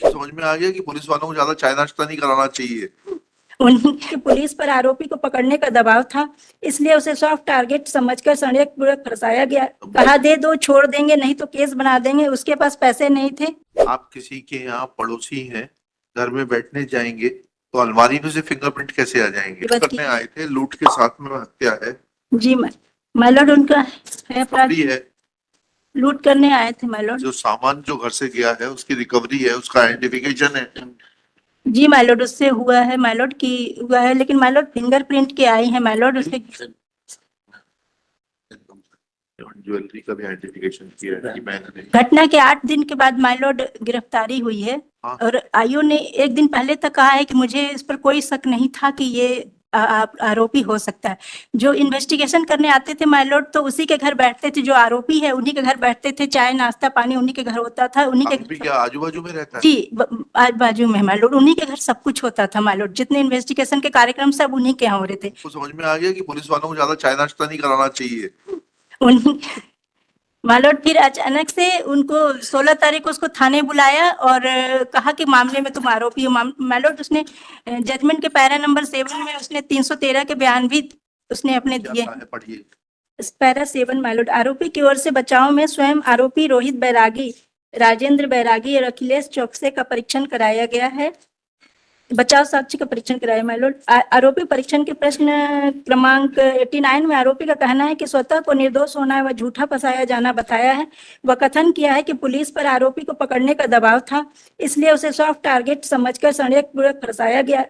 समझ में आ गया कि पुलिस वालों को ज्यादा चाय नाश्ता नहीं कराना चाहिए। उनके पुलिस पर आरोपी को पकड़ने का दबाव था, इसलिए उसे सॉफ्ट टारगेट समझकर षड्यंत्रपूर्वक फंसाया गया। कहा दे दो, छोड़ देंगे, नहीं तो केस बना देंगे। उसके पास पैसे नहीं थे। आप किसी के यहाँ पड़ोसी हैं, घर में बैठने जाएंगे तो अलमारी में से फिंगरप्रिंट कैसे आ जाएंगे? करने आए थे, लूट के साथ में हत्या है। जी माइलॉर्ड, उनका है अपराध, रिकवरी है। लूट करने आए थे माइलॉर्ड। जो सामान जो घर से गया है उसकी रिकवरी है, उसका आइडेंटिफिकेशन है। जी माइलॉर्ड, उससे हुआ है माइलॉर्ड की हुआ है, लेकिन माइलॉर्ड फिंगरप्रिंट के आई है माइलॉर्ड। उसके ज्वेलरी का भी आइडेंटिफिकेशन किया है कि मैंने। घटना के 8 दिन के बाद माइलॉर्ड गिरफ्तारी हुई है। हाँ। और आईओ ने 1 दिन पहले तक कहा है कि मुझे इस पर कोई शक नहीं था कि ये आरोपी हो सकता है। जो इन्वेस्टिगेशन करने आते थे माइलॉर्ड, तो उसी के घर बैठते थे। जो आरोपी है उन्हीं के घर बैठते थे, चाय नाश्ता पानी उन्हीं के घर होता था। उन्हीं के क्या आजू बाजू में रहता है? जी, आज बाजू में माइलॉर्ड, उन्हीं के घर सब कुछ होता था माइलॉर्ड। जितने इन्वेस्टिगेशन के कार्यक्रम सब उन्हीं के यहाँ हो रहे थे। तो समझ में आ गया कि पुलिस वालों को ज्यादा चाय नाश्ता नहीं कराना चाहिए। माइलॉर्ड फिर अचानक से उनको 16 तारीख को उसको थाने बुलाया और कहा कि मामले में तुम आरोपी हो। माइलॉर्ड, उसने जजमेंट के पैरा नंबर 7 में उसने 313 के बयान भी उसने अपने दिए। पढ़िए पैरा 7 माइलॉर्ड। आरोपी की ओर से बचाव में स्वयं आरोपी रोहित बैरागी, राजेंद्र बैरागी और अखिलेश चौकसे का परीक्षण कराया गया है। बचाव साक्ष्य का परीक्षण कराया माइलॉर्ड। आरोपी परीक्षण के प्रश्न क्रमांक 89 में आरोपी का कहना है कि स्वतः को निर्दोष होना व झूठा फंसाया जाना बताया है। वह कथन किया है कि पुलिस पर आरोपी को पकड़ने का दबाव था, इसलिए उसे सॉफ्ट टारगेट समझकर षड्यंत्रपूर्वक फंसाया गया।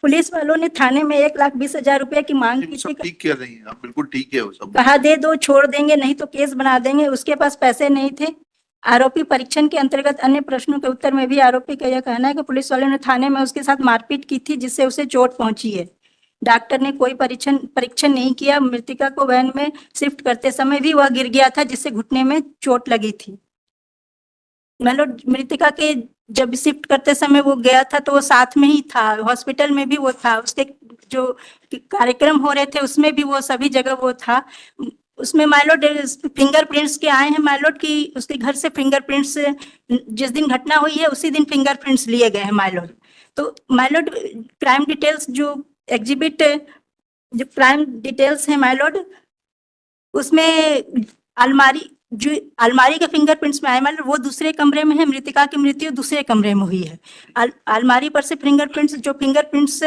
पुलिस वालों ने थाने में 1,20,000 रुपए की मांग की थी। ठीक किया नहीं, आप बिल्कुल ठीक है वो सब। कहा दे दो, छोड़ देंगे, नहीं तो केस बना देंगे। उसके पास पैसे नहीं थे। आरोपी परीक्षण के अंतर्गत अन्य प्रश्नों के उत्तर में भी आरोपी का यह कहना है कि पुलिस वालों ने थाने में उसके साथ मारपीट की थी, जिससे उसे चोट पहुंची है। डॉक्टर ने कोई परीक्षण नहीं किया। मृतिका को वैन में शिफ्ट करते समय भी वह गिर गया था, जिससे घुटने में चोट लगी थी। मतलब मृतिका के जब शिफ्ट करते समय वो गया था तो वो साथ में ही था, हॉस्पिटल में भी वो था, उसके जो कार्यक्रम हो रहे थे उसमें भी वो, सभी जगह वो था। उसमें माइलॉर्ड फिंगरप्रिंट्स के आए हैं माइलॉर्ड की, उसके घर से फिंगरप्रिंट्स जिस दिन घटना हुई है उसी दिन फिंगरप्रिंट्स लिए गए हैं माइलॉर्ड। तो माइलॉर्ड क्राइम डिटेल्स जो एग्जिबिट, जो क्राइम डिटेल्स है माइलॉर्ड, उसमें जो अलमारी के फिंगरप्रिंट्स में आए माइलॉर्ड, वो दूसरे कमरे में है। मृतिका की मृत्यु दूसरे कमरे में हुई है। अलमारी पर से फिंगरप्रिंट्स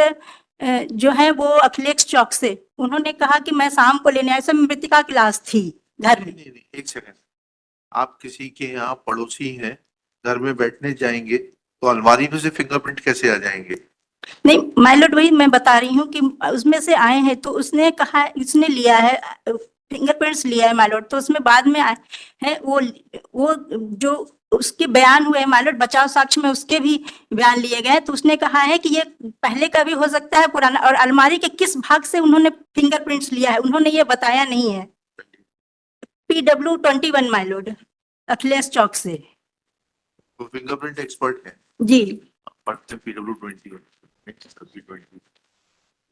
जो है वो अखिलेश चौक से, उन्होंने कहा कि मैं शाम को लेने आया, सब मृतिका की लाश थी घर में। नहीं, एक सेकंड। आप किसी के यहाँ पड़ोसी हैं, घर में बैठने जाएंगे तो अलमारी में से फिंगरप्रिंट कैसे आ जाएंगे? नहीं माइलॉर्ड, वही मैं बता रही हूँ कि उसमें से आए हैं, तो उसने कहा, इसने लिया है फिंगरप्रिंट्स लिया है माइलॉर्ड, तो उसमें बाद में आए हैं वो जो उसके बयान हुए माइलॉर्ड, बचाव साक्ष्य में उसके भी बयान लिए गए। तो उसने कहा है कि ये पहले का भी हो सकता है, पुराना। और अलमारी के किस भाग से उन्होंने फिंगरप्रिंट्स लिया है उन्होंने ये बताया नहीं है। PW21 माइलॉर्ड, अखिलेश चौक से। तो फिंगरप्रिंट एक्सपर्ट है जी। पढ़ते PW20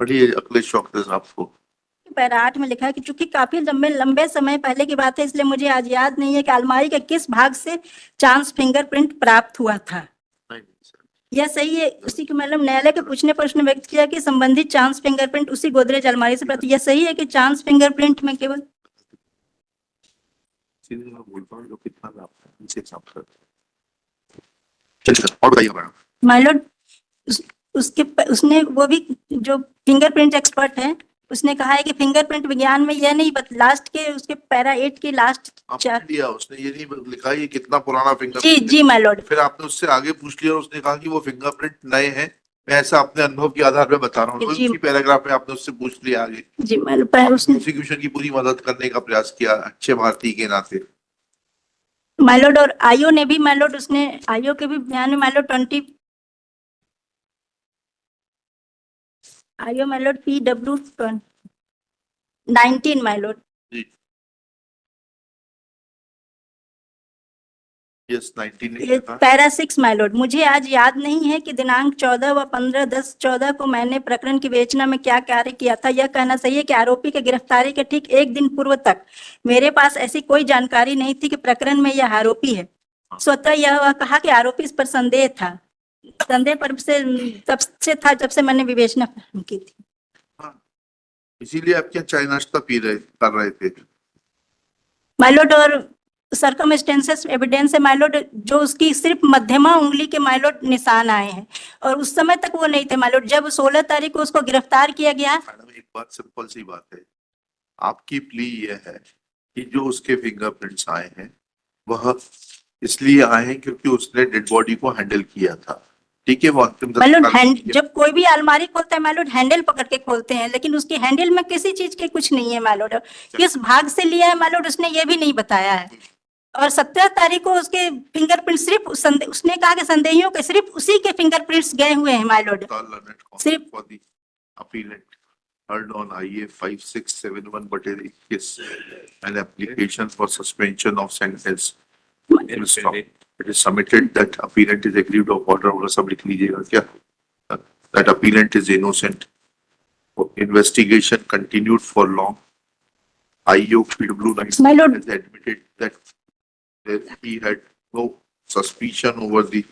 पढ़िए अखिलेश चौक से आपको। पैरा 8 में लिखा है कि चूंकि काफी लंबे समय पहले की बात है, इसलिए मुझे आज याद नहीं है कि अलमारी के किस भाग से चांस फिंगरप्रिंट प्राप्त हुआ था। यह सही है। उसी के मतलब न्यायालय के पूछने पर उसने व्यक्त किया कि संबंधित चांस फिंगरप्रिंट उसी गोदरेज अलमारी से प्राप्त। यह सही है कि चांस फिंगरप्रिंट में केवल माइलॉर्ड, उसने वो भी जो फिंगरप्रिंट एक्सपर्ट है उसने कहा है कि फिंगरप्रिंट विज्ञान में यह नहीं लास्ट के उसके पैरा 8 की लास्ट 4 दिया उसने, ये नहीं लिखा ये कितना पुराना फिंगरप्रिंट। जी जी माइलॉर्ड। फिर आपने उससे आगे पूछ लिया और उसने कहा कि वो फिंगरप्रिंट नए हैं। मैं ऐसा अपने अनुभव के आधार पे बता रहा हूँ। उसी पैराग्राफ में आपने उससे पूछ लिया आगे। जी माइलॉर्ड, उसने प्रोसिक्यूशन की पूरी मदद करने का प्रयास किया अच्छे भारतीय के नाते माइलॉर्ड। और आईओ ने भी माइलॉर्ड, उसने आईओ के भी बयान में my lord 20 IO my lord PW19 my lord. Yes 19 para 6 my lord. मुझे आज याद नहीं है कि दिनांक 14 व 15/10/14 को मैंने प्रकरण की विवेचना में क्या कार्य किया था। यह कहना सही है कि आरोपी के गिरफ्तारी के ठीक 1 दिन पूर्व तक मेरे पास ऐसी कोई जानकारी नहीं थी कि प्रकरण में यह आरोपी है। स्वतः यह कहा कि आरोपी इस पर संदेह था, संदेह पर से तब से था जब से मैंने विवेचना प्रारंभ की थी। हाँ, इसीलिए आप क्या चाय नाश्ता कर रहे थे? माइलोड और सर्कमस्टेंसेस एविडेंस है माइलोड, जो उसकी सिर्फ मध्यमा उंगली के माइलोड निशान आए हैं और उस समय तक वो नहीं थे माइलोड। जब 16 तारीख को उसको गिरफ्तार किया गया। मैडम एक बात, सिंपल सी बात है, आपकी प्ली ये है कि जो उसके फिंगरप्रिंट्स आए हैं वह इसलिए आए हैं क्योंकि उसने डेड बॉडी को हैंडल किया था, ठीक है? वो अंतिम माइलोड जब कोई भी अलमारी खोलता है माइलोड हैंडल पकड़ के खोलते हैं, लेकिन उसके हैंडल में किसी चीज के कुछ नहीं है माइलोड। किस भाग से लिया है माइलोड उसने ये भी नहीं बताया है। और 17 तारीख को उसके फिंगरप्रिंट सिर्फ उसने कहा कि संदेहियों के सिर्फ उसी के फिंगरप्रिंट्स गए हुए हैं माइलोड। सिर्फ appellate heard on IA 5671/21 an application for suspension of sentence. It is submitted that appellant is aggrieved of order और सब लिख लीजिएगा क्या? That appellant is innocent. Investigation continued for long. IO PW9 My lord. has admitted that he had no suspicion over the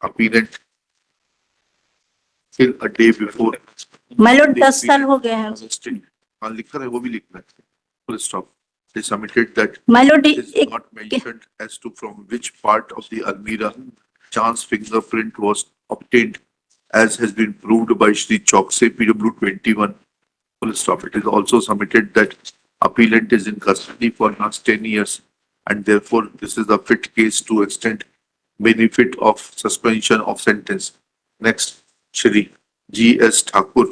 appellant till a day before. Myeloid 10 साल हो गए हैं। हाँ लिख रहे, वो भी लिखना है। Full stop. They submitted that myeloid it is not mentioned as to from which part of the Almira Chan's fingerprint was obtained, as has been proved by Shri Chokse PW21. Full stop. It is also submitted that appellant is in custody for last 10 years and therefore this is a fit case to extend benefit of suspension of sentence. Next, Shri G.S. Thakur,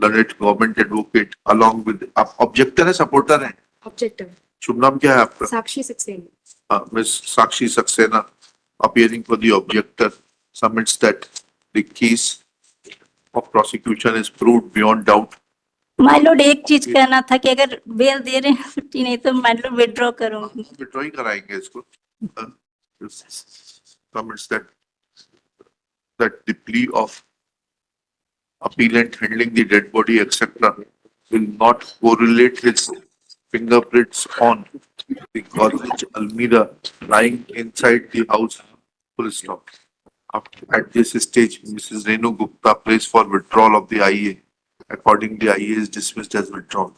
learned government advocate, along with objector है, supporter है? Objector. शुभ नाम क्या है आपका? Sakshi Saxena. Ms. Sakshi Saxena, appearing for the objector, submits that the case of prosecution is proved beyond doubt. Myeloid एक चीज कहना था कि अगर बेल दे रहे हैं छुट्टी नहीं तो माइलोड विड्रॉ करूंगी। विड्रॉ ही कराएंगे इसको। Submits that the plea of appellant handling the dead body, etc., will not correlate his fingerprints on the Godrej Almira lying inside the house. Full stop. At this stage, Mrs. Renu Gupta prays for withdrawal of the IA. Accordingly, IA is dismissed as withdrawn.